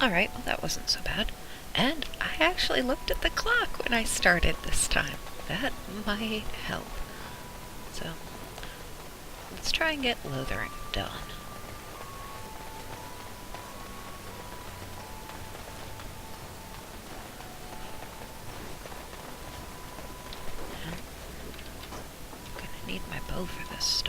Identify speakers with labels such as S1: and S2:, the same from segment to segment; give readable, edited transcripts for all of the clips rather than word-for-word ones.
S1: Alright, well that wasn't so bad. And I actually looked at the clock when I started this time. That might help. So, let's try and get Lothering done. I'm gonna need my bow for this stuff.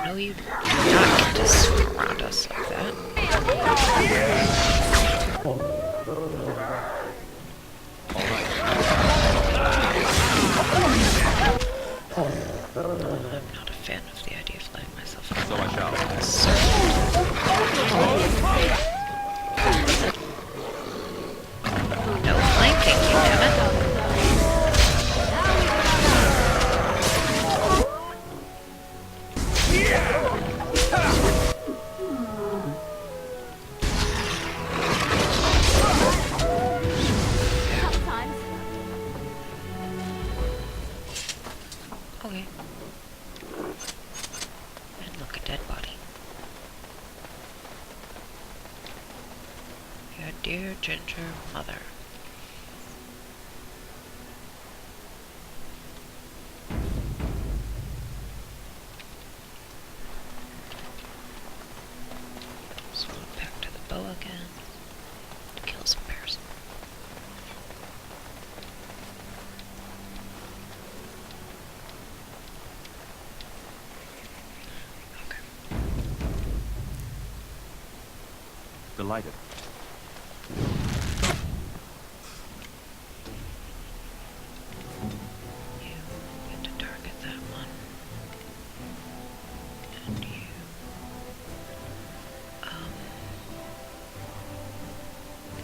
S1: No, you do not get to swim around us like that. I'm not a fan of the idea of letting myself
S2: So I shall.
S1: No flanking, you damn it. Okay. And look, a dead body. Your dear ginger mother. So back to the bow again to kill some bears.
S2: Delighted.
S1: You get to target that one. And you...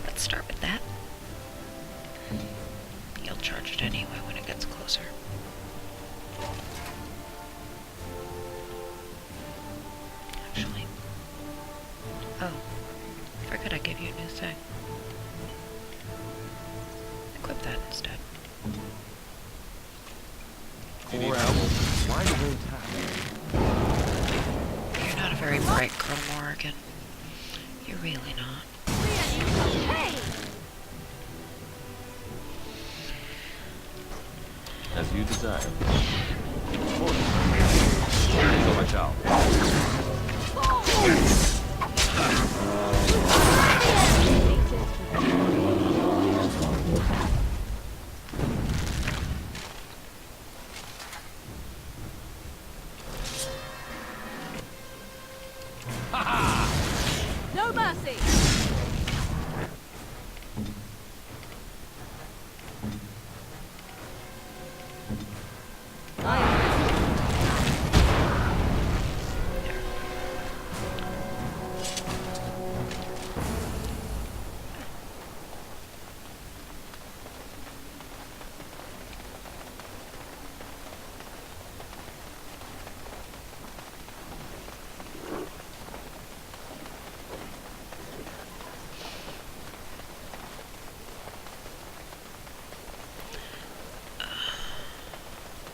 S1: let's start with that. You'll charge it anyway when it gets closer. Actually... oh. I forgot I gave you a new thing. Equip that instead.
S2: You need help? Why do they attack?
S1: You're not a very bright girl, Morrigan. You're really not.
S2: As you desire. So I shall.
S3: No mercy!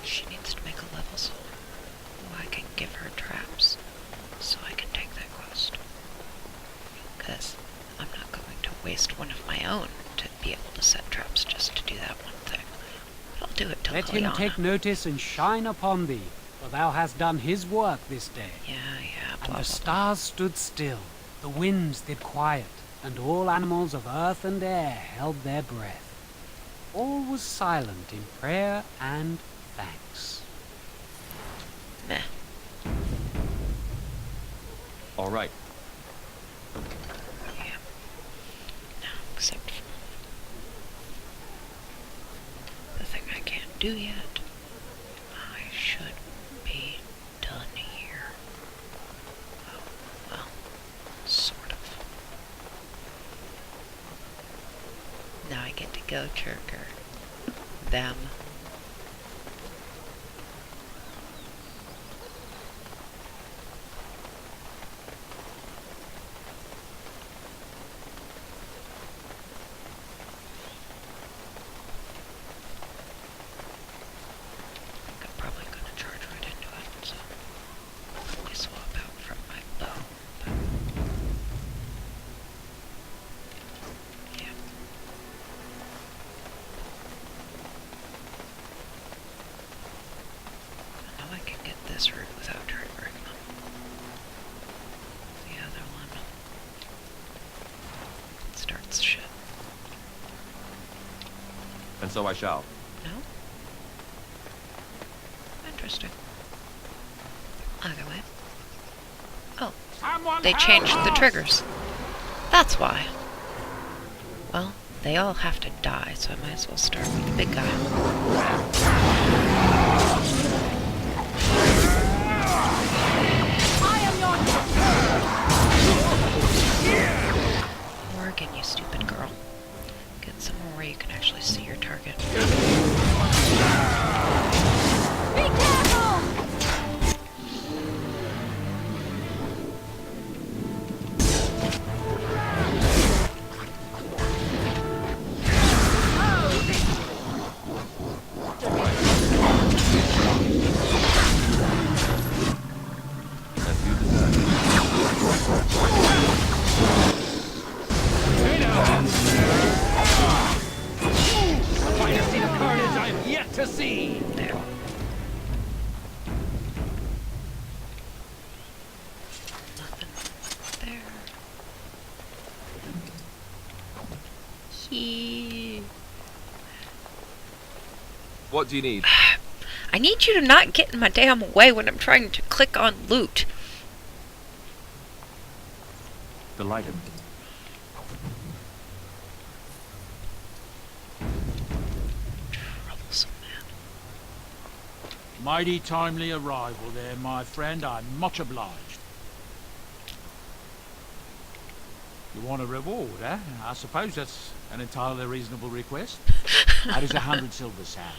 S1: She needs to make a level soul. I can give her traps so I can take that quest. Because I'm not going to waste one of my own to be able to set traps just to do that one thing. But I'll do it till
S4: Let him take notice and shine upon thee, for thou hast done his work this day.
S1: Yeah, blah,
S4: And
S1: blah,
S4: the stars stood still, the winds did quiet, and all animals of earth and air held their breath. All was silent in prayer and thanks.
S1: Meh.
S2: All right.
S1: Yeah. No, except for... do yet. I should be done here. Oh, well, sort of. Now I get to go trigger them. I'm probably gonna charge right into it, so I swap out from my bow. But yeah. I know I can get this route without triggering them. The other one starts shit.
S2: And so I shall.
S1: No? Interesting. Either way. Oh, they changed the triggers. That's why. Well, they all have to die, so I might as well start with the big guy. Morgan, you stupid girl. Get somewhere where you can actually see your target.
S3: Be careful!
S2: As you deserve.
S5: Want to see the carnage I've yet to see?
S1: There. Nothing there.
S2: What do you need?
S1: I need you to not get in my damn way when I'm trying to click on loot.
S2: Delighted.
S1: Troublesome man.
S5: Mighty timely arrival there, my friend. I'm much obliged. You want a reward, eh? I suppose that's an entirely reasonable request. That is 100 silver sound.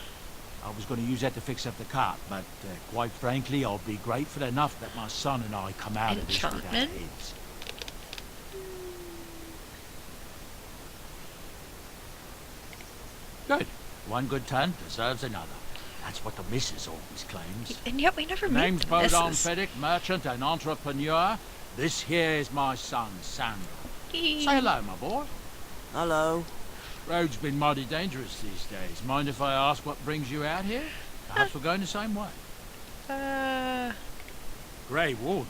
S5: I was going to use that to fix up the cart, but quite frankly, I'll be grateful enough that my son and I come out of this with our
S1: Enchantment?
S5: heads. Good. One good turn deserves another. That's what the missus always claims.
S1: And yet we never
S5: Name's
S1: meet the
S5: Bodahn
S1: missus.
S5: Sandal, merchant and entrepreneur. This here is my son, Sandal.
S1: Eee.
S5: Say hello, my boy.
S6: Hello.
S5: Road's been mighty dangerous these days. Mind if I ask what brings you out here? Perhaps we're going the same way. Grey Wardens.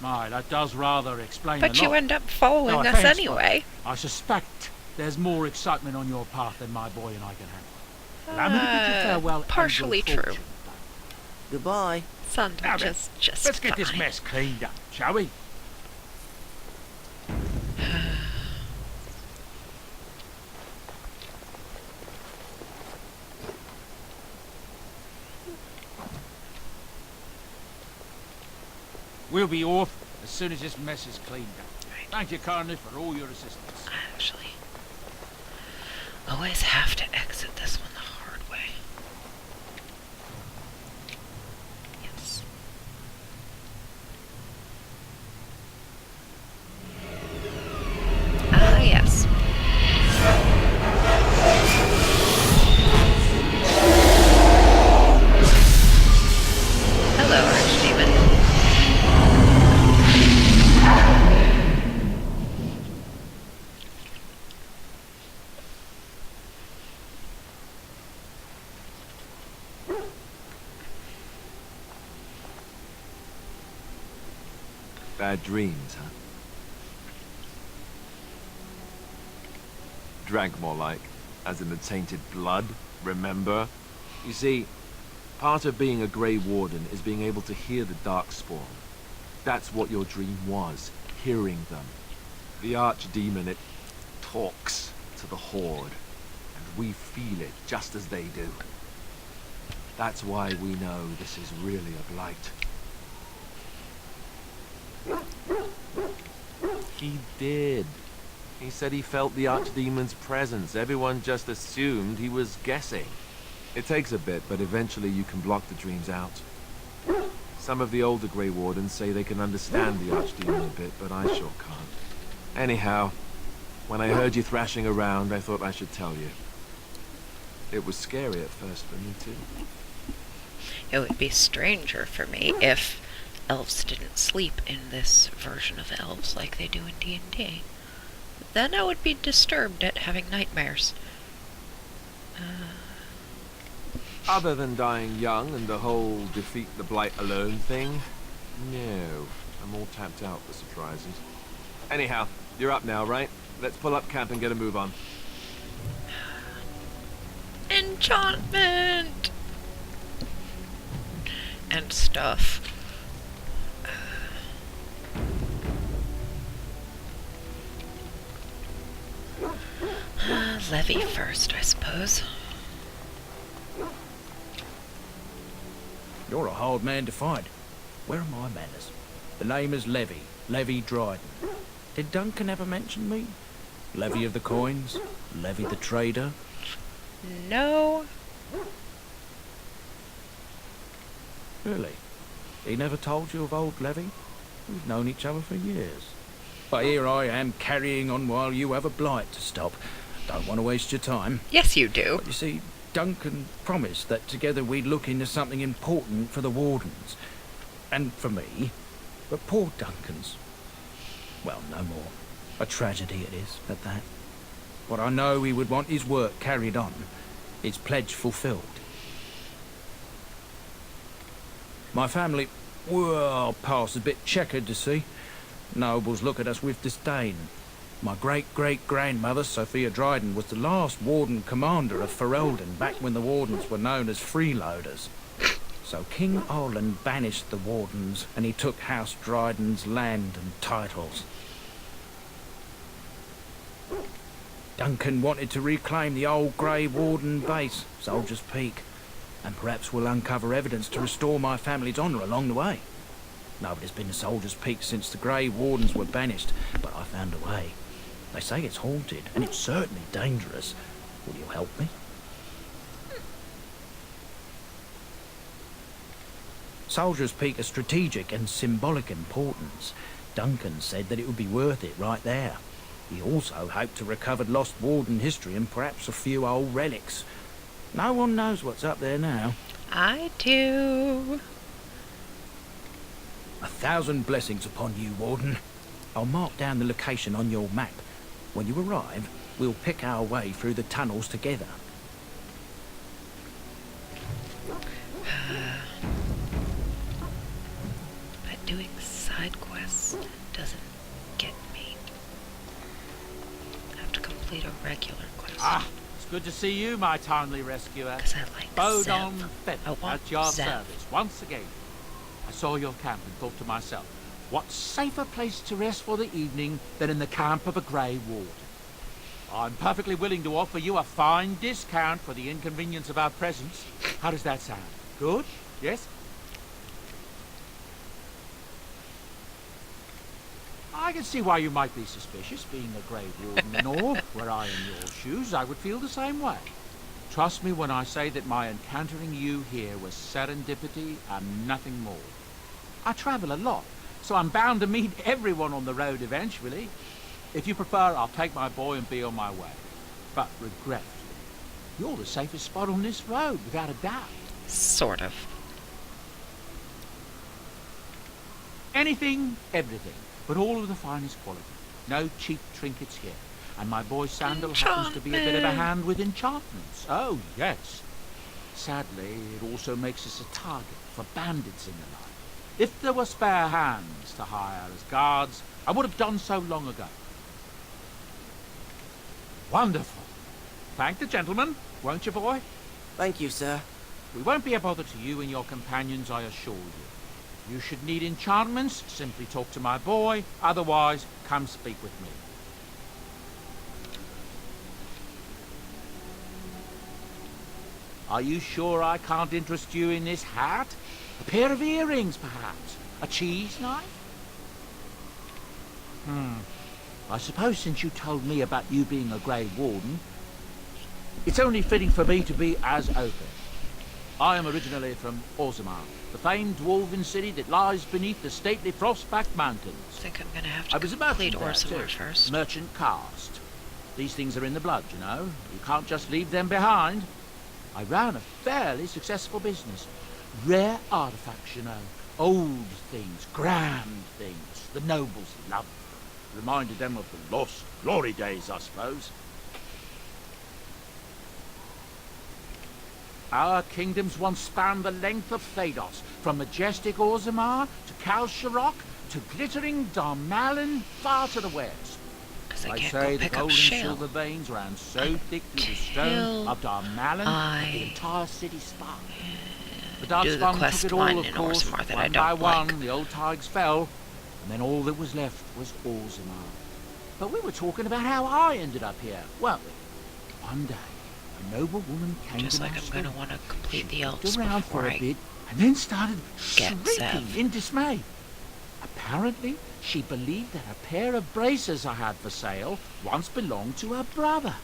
S5: My, that does rather explain a
S1: But
S5: lot.
S1: you end up following
S5: No
S1: us
S5: offense,
S1: anyway.
S5: but I suspect there's more excitement on your path than my boy and I can handle. Allow me to bid you farewell and
S1: Partially
S5: good
S1: true.
S5: fortune.
S6: Goodbye.
S1: Son,
S5: Now then,
S1: just
S5: let's get this
S1: fine.
S5: mess cleaned up, shall we? We'll be off as soon as this mess is cleaned up.
S1: Right.
S5: Thank you kindly for all your assistance.
S1: I actually always have to exit this one the hard way. Yes. Ah, yes. Hello, Archdemon.
S2: Bad dreams, huh? Drank more like, as in the tainted blood, remember? You see, part of being a Grey Warden is being able to hear the Darkspawn. That's what your dream was, hearing them. The Archdemon, it talks to the Horde. And we feel it just as they do. That's why we know this is really a blight. He did. He said he felt the archdemon's presence. Everyone just assumed he was guessing. It takes a bit, but eventually you can block the dreams out. Some of the older Grey Wardens say they can understand the archdemon a bit, but I sure can't. Anyhow, when I heard you thrashing around, I thought I should tell you. It was scary at first for me, too.
S1: It would be stranger for me if elves didn't sleep in this version of elves like they do in D&D. Then I would be disturbed at having nightmares.
S2: Other than dying young and the whole defeat the blight alone thing, no. I'm all tapped out for surprises. Anyhow, you're up now, right? Let's pull up camp and get a move on.
S1: Enchantment! And stuff. Levy first, I suppose.
S7: You're a hard man to find. Where are my manners? The name is Levy. Levy Dryden. Did Duncan ever mention me? Levy of the coins? Levy the trader?
S1: No.
S7: Really? He never told you of old Levy? We've known each other for years. But here I am carrying on while you have a blight to stop. Don't want to waste your time.
S1: Yes, you do.
S7: But you see, Duncan promised that together we'd look into something important for the Wardens. And for me. But poor Duncan's... well, no more. A tragedy it is, at that. But I know he would want his work carried on. His pledge fulfilled. My family, well, past a bit checkered to see. Nobles look at us with disdain. My great-great-grandmother, Sophia Dryden, was the last Warden Commander of Ferelden back when the Wardens were known as freeloaders. So King Olin banished the Wardens, and he took House Dryden's land and titles. Duncan wanted to reclaim the old Grey Warden base, Soldier's Peak, and perhaps we'll uncover evidence to restore my family's honour along the way. Nobody's been to Soldier's Peak since the Grey Wardens were banished, but I found a way. They say it's haunted, and it's certainly dangerous. Will you help me? Soldier's Peak has strategic and symbolic importance. Duncan said that it would be worth it right there. He also hoped to recover lost Warden history and perhaps a few old relics. No one knows what's up there now.
S1: I do.
S7: 1,000 blessings upon you, Warden. I'll mark down the location on your map. When you arrive, we'll pick our way through the tunnels together.
S1: But doing side quests doesn't get me. I have to complete a regular quest.
S5: Ah, it's good to see you, my timely rescuer.
S1: Because I like
S5: Bodahn
S1: Zev.
S5: and
S1: I want
S5: at your
S1: Zev.
S5: service once again. I saw your camp and thought to myself, what safer place to rest for the evening than in the camp of a Grey Warden? I'm perfectly willing to offer you a fine discount for the inconvenience of our presence. How does that sound? Good? Yes? I can see why you might be suspicious, being a Grey Warden and all. Were I in your shoes, I would feel the same way. Trust me when I say that my encountering you here was serendipity and nothing more. I travel a lot, so I'm bound to meet everyone on the road eventually. If you prefer, I'll take my boy and be on my way. But regretfully, you're the safest spot on this road, without a doubt.
S1: Sort of.
S5: Anything, everything, but all of the finest quality. No cheap trinkets here. And my boy Sandal happens to be a bit of a hand with enchantments. Oh, yes. Sadly, it also makes us a target for bandits and the like. If there were spare hands to hire as guards, I would have done so long ago. Wonderful. Thank the gentleman, won't you, boy?
S6: Thank you, sir.
S5: We won't be a bother to you and your companions, I assure you. You should need enchantments, simply talk to my boy. Otherwise, come speak with me. Are you sure I can't interest you in this hat? A pair of earrings, perhaps? A cheese knife? I suppose since you told me about you being a Grey Warden, it's only fitting for me to be as open. I am originally from Orzammar, the famed dwarven city that lies beneath the stately frost-backed mountains.
S1: I think I'm gonna have
S5: I
S1: to
S5: was a
S1: complete
S5: merchant there,
S1: Orzammar
S5: too.
S1: first.
S5: Merchant caste. These things are in the blood, you know. You can't just leave them behind. I ran a fairly successful business. Rare artifacts, you know. Old things, grand things. The nobles loved them. Reminded them of the lost glory days, I suppose. Our kingdoms once spanned the length of Thados, from majestic Orzammar to Kal Sharok to glittering Darmalin far to the west.
S1: Because I
S5: They
S1: can't
S5: say
S1: go
S5: the
S1: pick
S5: gold
S1: up
S5: and
S1: shale.
S5: silver veins ran so thick through the stone of Darmalin that the entire city sparkled. The
S1: do the
S5: Darkspawn
S1: quest
S5: took it all,
S1: line
S5: of
S1: in
S5: course.
S1: Orzammar that I
S5: One by
S1: don't
S5: one,
S1: like.
S5: the old tigers fell, and then all that was left was Orzammar. But we were talking about how I ended up here, weren't we? One day, a noble woman came
S1: Just
S5: to
S1: like
S5: my
S1: I'm
S5: school.
S1: gonna want to complete the
S5: She
S1: elves
S5: looked around for
S1: before
S5: a
S1: I
S5: bit, and then started
S1: get
S5: shrieking
S1: Zev.
S5: in dismay. Apparently, she believed that a pair of braces I had for sale once belonged to her brother.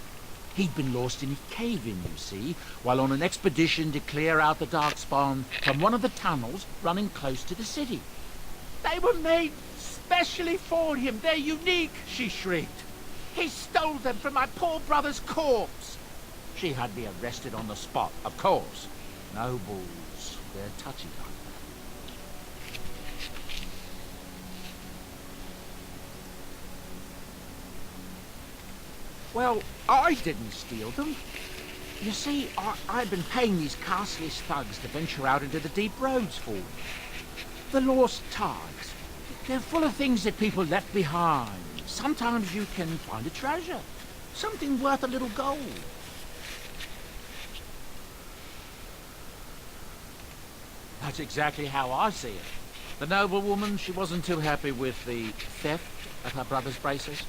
S5: He'd been lost in a cave-in, you see, while on an expedition to clear out the Darkspawn from one of the tunnels running close to the city. They were made specially for him. They're unique, she shrieked. He stole them from my poor brother's corpse. She had me arrested on the spot, of course. Nobles, they're touchy like that. Well, I didn't steal them. You see, I'd been paying these castless thugs to venture out into the deep roads for me. The lost ties. They're full of things that people left behind. Sometimes you can find a treasure. Something worth a little gold. That's exactly how I see it. The noble woman, she wasn't too happy with the theft of her brother's braces.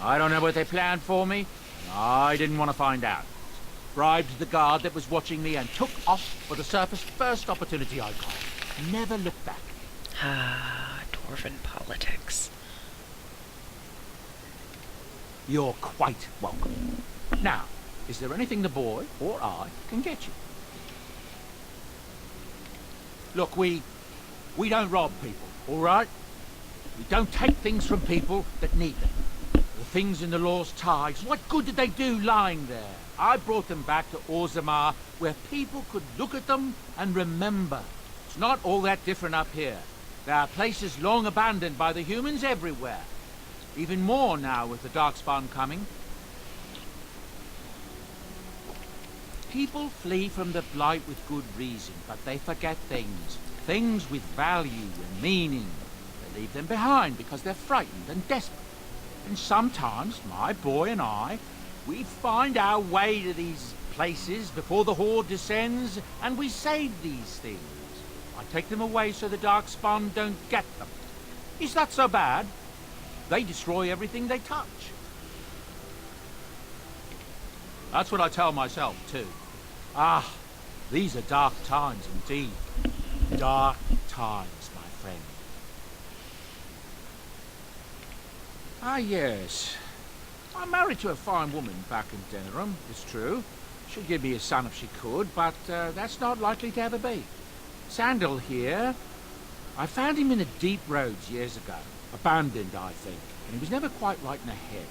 S5: I don't know what they planned for me, and I didn't want to find out. Bribed the guard that was watching me and took off for the surface first opportunity I got. Never looked back.
S1: Ah, dwarven politics.
S5: You're quite welcome. Now, is there anything the boy or I can get you? Look, we don't rob people, all right? We don't take things from people that need them. The things in the lost ties, what good did they do lying there? I brought them back to Orzammar, where people could look at them and remember. It's not all that different up here. There are places long abandoned by the humans everywhere. Even more now with the Darkspawn coming. People flee from the Blight with good reason, but they forget things. Things with value and meaning. They leave them behind because they're frightened and desperate. And sometimes, my boy and I, we find our way to these places before the Horde descends, and we save these things. I take them away so the Darkspawn don't get them. Is that so bad? They destroy everything they touch. That's what I tell myself, too. Ah, these are dark times indeed. Dark times, my friend. Ah, yes. I'm married to a fine woman back in Denerim, it's true. She'd give me a son if she could, but that's not likely to ever be. Sandal here, I found him in the deep roads years ago. Abandoned, I think, and he was never quite right in the head.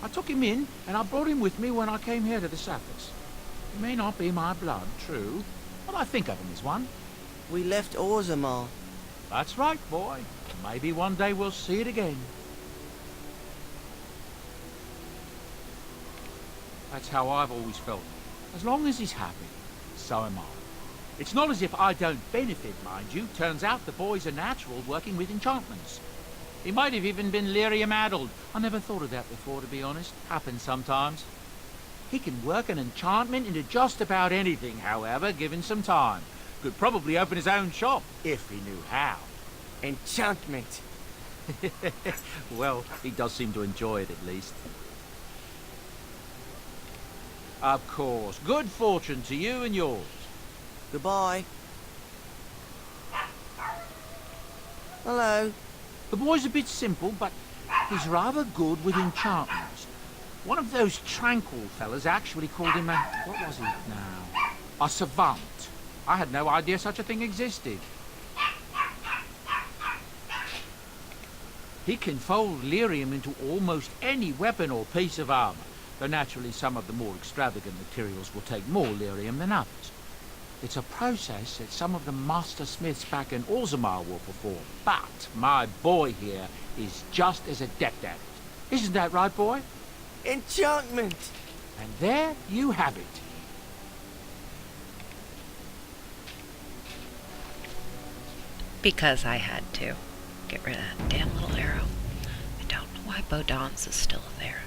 S5: I took him in, and I brought him with me when I came here to the surface. He may not be my blood, true, but I think of him as one.
S6: We left Orzammar.
S5: That's right, boy. Maybe one day we'll see it again. That's how I've always felt. As long as he's happy, so am I. It's not as if I don't benefit, mind you. Turns out the boy's a natural working with enchantments. He might have even been lyrium-addled. I never thought of that before, to be honest. Happens sometimes. He can work an enchantment into just about anything, however, given some time. Could probably open his own shop, if he knew how.
S6: Enchantment.
S5: Well, he does seem to enjoy it, at least. Of course. Good fortune to you and yours.
S6: Goodbye. Hello.
S5: The boy's a bit simple, but he's rather good with enchantments. One of those tranquil fellas actually called him a... what was he now? A savant. I had no idea such a thing existed. He can fold lyrium into almost any weapon or piece of armor, though naturally some of the more extravagant materials will take more lyrium than others. It's a process that some of the master smiths back in Orzammar will perform, but my boy here is just as adept at it. Isn't that right, boy?
S6: Enchantment!
S5: And there you have it.
S1: Because I had to. Get rid of that damn little arrow. I don't know why Bodahn's is still there.